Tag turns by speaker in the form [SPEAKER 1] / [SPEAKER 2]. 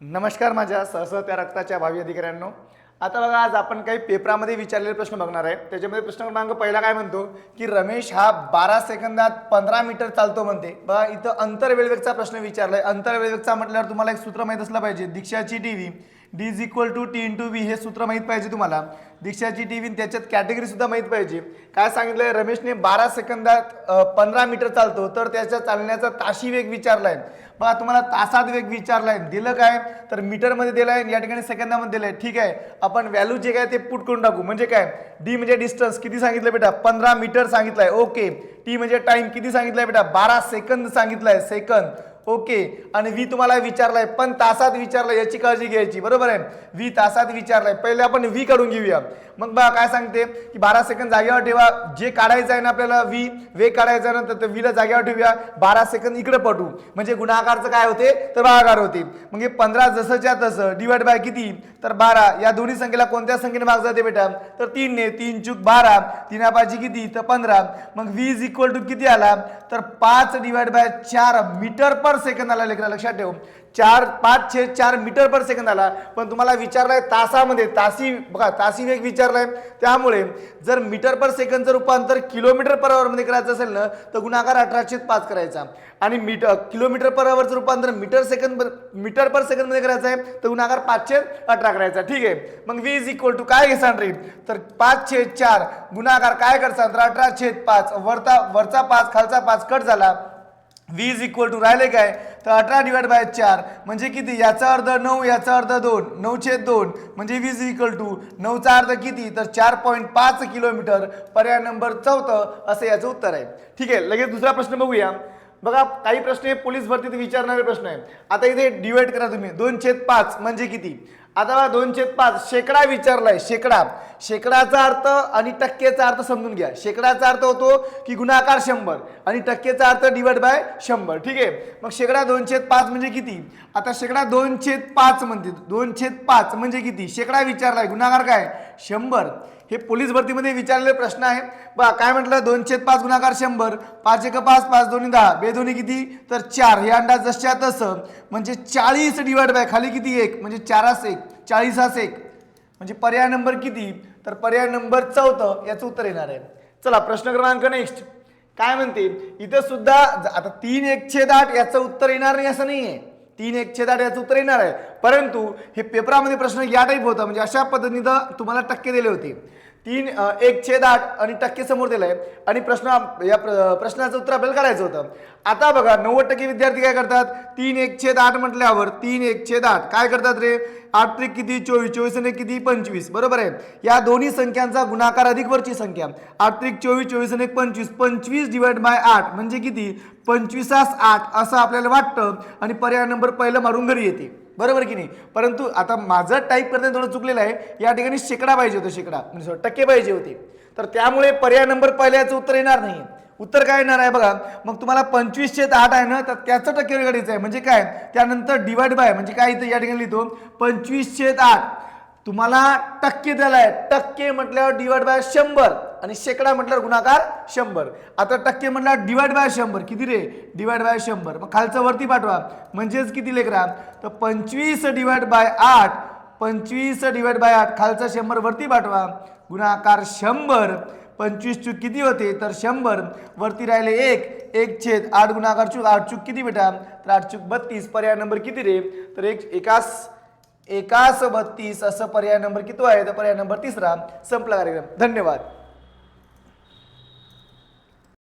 [SPEAKER 1] नमस्कार माझ्या सहसहत्या रक्ताच्या भावी अधिकाऱ्यांनो. आता बघा, आज आपण काही पेपरामध्ये विचारलेले प्रश्न बघणार आहे. त्याच्यामध्ये प्रश्न क्रमांक पहिला काय म्हणतो की रमेश हा 12 सेकंदात 15 मीटर चालतो म्हणते. बघा, इथं अंतरवेळवेगचा प्रश्न विचारलाय. अंतरवेळवेगचा म्हटल्यावर तुम्हाला एक सूत्र माहीत असलं पाहिजे, दीक्षाची टीव्ही D = T × V हे सूत्र माहीत पाहिजे तुम्हाला. दीक्षाची टीव्ही त्याच्यात कॅटेगरी सुद्धा माहीत पाहिजे. काय सांगितलंय, रमेशने 12 सेकंदात 15 मीटर चालतो, तर त्याच्या चालण्याचा ताशी वेग विचारलाय. बघा, तुम्हाला तासात वेग विचारलाय, दिलं काय तर मीटरमध्ये दिलाय, या ठिकाणी सेकंदामध्ये दिलाय. ठीक आहे, आपण व्हॅल्यू जे काय ते पुट करून टाकू. म्हणजे काय, डी म्हणजे डिस्टन्स किती सांगितलं बेटा, 15 मीटर सांगितलंय. ओके. टी म्हणजे टाइम किती सांगितलंय बेटा, 12 सेकंद सांगितलंय, सेकंद. ओके. आणि व्ही तुम्हाला विचारलाय, पण तासात विचारलाय, याची काळजी घ्यायची. बरोबर आहे, व्ही तासात विचारलाय. पहिले आपण व्ही काढून घेऊया. मग बघा काय सांगते की 12 सेकंद जागेवर ठेवा. जे काढायचं आहे ना आपल्याला व्ही, वेग काढायचा ना, तर व्हीला जागेवर ठेवूया. 12 सेकंद इकडे पटू, म्हणजे गुणाकारचं काय होते तर भागाकार होते. मग हे 15 जसंच्या तसं डिवाइड बाय किती तर 12. या दोन्ही संख्येला कोणत्या संख्येने भाग जाते बेटा तर 3 ने. 3 × 12, 3 पाची किती तर 15. मग व्ही = किती आला तर 5 / 4 मीटर पर सेकंद आला. लेकरा लक्षात ठेव, 5/4 मीटर पर सेकंद आला. पण तुम्हाला विचारलाय तासामध्ये, तासी बघा तासी वेग विचारलाय. त्यामुळे जर मीटर पर सेकंदचं रूपांतर किलोमीटर पर आवर मध्ये करायचं असेल ना, तर गुणाकार 18/5 करायचा. आणि किलोमीटर पर आवरचं रूपांतर मीटर पर सेकंद मध्ये करायचं आहे, तर गुणाकार 5/18 करायचा. ठीक आहे. मग व्ही = काय घेसान रे तर 5/4 गुणाकार काय करसान तर 18/5. वरचा 5 खालचा 5 कट झाला. व्ही = राहिले काय तर 18 / 4 म्हणजे किती, याचा अर्ध 9, याचा अर्ध 2, 9/2 म्हणजे व्ही = 9चा अर्ध किती तर 4.5 किलोमीटर. पर्याय नंबर 4 असं याचं उत्तर आहे. ठीक आहे. लगेच दुसरा प्रश्न बघूया. बघा, काही प्रश्न हे पोलीस भरतीत विचारणारे प्रश्न आहे. आता इथे डिवाइड करा तुम्ही. 2/5 म्हणजे किती. आता बघा, 2/5 शेकडा विचारलाय. शेकडाचा अर्थ आणि टक्केचा अर्थ समजून घ्या. शेकडाचा अर्थ होतो की गुणाकार 100 आणि टक्केचा अर्थ डिवाइड बाय 100. ठीक आहे. मग शेकडा 2/5 म्हणजे किती. आता शेकडा 2/5 म्हणते. 2/5 म्हणजे किती, शेकडा विचारलाय, गुणाकार काय 100. हे पोलीस भरतीमध्ये विचारलेले प्रश्न आहे. बघा काय म्हटलं, 2/5 गुणाकार 100. 5 × 5 5 2 10 बेदोन्ही किती तर 4. हे अंदाज जसच्या तसं म्हणजे 40 डिवाइड बाय खाली किती 1 म्हणजे 4 1 40 1 म्हणजे पर्याय नंबर किती तर पर्याय नंबर 4 याचं उत्तर येणार आहे. चला प्रश्न क्रमांक नेक्स्ट काय म्हणते. इथं सुद्धा आता 3/1/8 याचं उत्तर येणार नाही असं नाहीये. 3/1/8 याचं उत्तर येणार आहे, परंतु हे पेपरामध्ये प्रश्न या टाईप होता, म्हणजे अशा पद्धतीने तुम्हाला टक्के दिले होते. 3/1/8 आणि टक्के समोर दिलाय आणि प्रश्नाचं उत्तर आपल्याला करायचं होतं. आता बघा 90% विद्यार्थी काय करतात, 3/1/8 म्हटल्यावर 3/1/8 काय करतात रे, 8 त्रिक किती 24, 24 आणि किती 25. बरोबर आहे. या दोन्ही संख्यांचा गुणाकार अधिक वरची संख्या 8 त्रिक 24, 24 आणि 25, 25 / 8 म्हणजे किती 25/8 असं आपल्याला वाटतं आणि पर्याय नंबर पहिलं मारून घरी येते. बरोबर की नाही. परंतु आता माझं टाईप करताना थोडं चुकलेलं आहे. या ठिकाणी शेकडा पाहिजे होतं, शेकडा म्हणजे टक्के पाहिजे होते. तर त्यामुळे पर्याय नंबर पहिल्याचं उत्तर येणार नाही. उत्तर काय येणार आहे बघा. मग तुम्हाला 25/8 आहे ना, तर त्याचं टक्केवारी काढायचं आहे. म्हणजे काय, त्यानंतर डिवाइड बाय म्हणजे काय, इथं या ठिकाणी लिहितो 25/8. तुम्हाला टक्के दिलाय, टक्के म्हटल्यावर डिवाइड बाय 100 आणि शेकडा म्हटल्यावर गुणाकार 100. आता टक्के म्हटल्यावर डिवाइड बाय 100 किती रे, डिवाइड बाय 100. मग खालचं वरती पाठवा म्हणजेच किती लेकरा तर 25 / 8. 25 / 8 खालचं 100 वरती पाठवा गुणाकार 100. 25 चूक किती होते तर 100. वरती राहिले 1/8 गुणाकार 8 चूक किती बेटा तर 8 चूक 32. पर्याय नंबर किती रे तर 1 32 असं पर्याय नंबर किती आहे तर पर्याय नंबर 3 संपला कार्यक्रम. धन्यवाद.